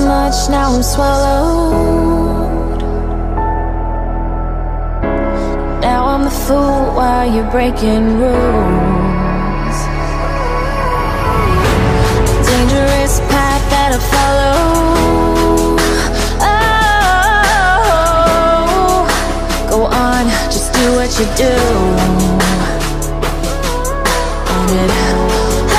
much, now I'm swallowed. Now I'm the fool while you're breaking rules. Dangerous path that I follow. Oh, go on, just do what you do. And it hurts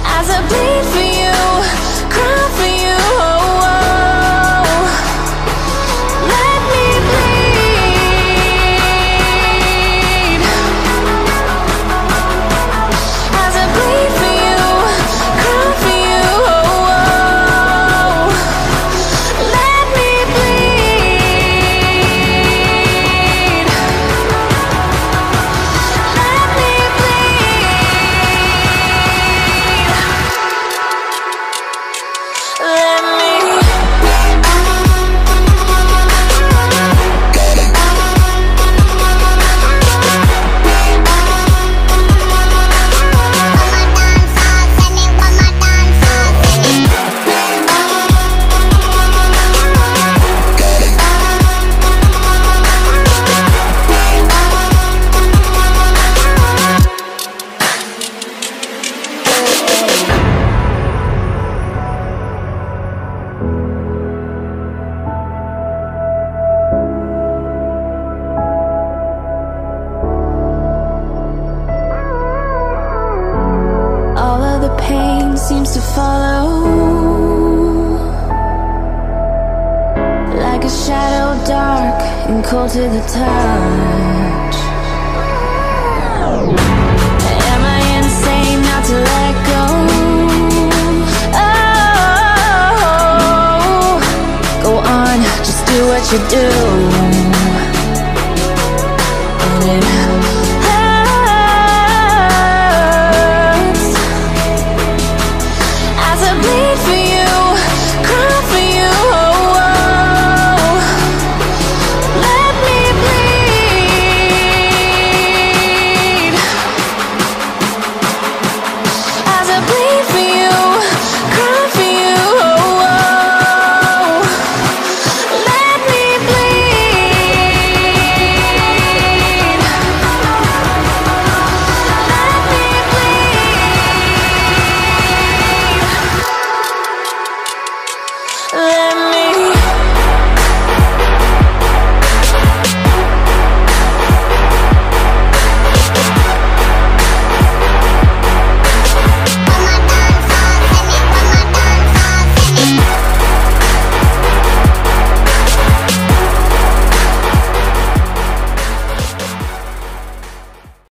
as I bleed for you, cry for you. Oh, oh. Let me bleed as I bleed for you, cry for you. Oh, oh. Let me bleed. Let me all of the pain seems to follow, like a shadow, dark and cold to the touch. Am I insane not to let go? Oh, go on, just do what you do.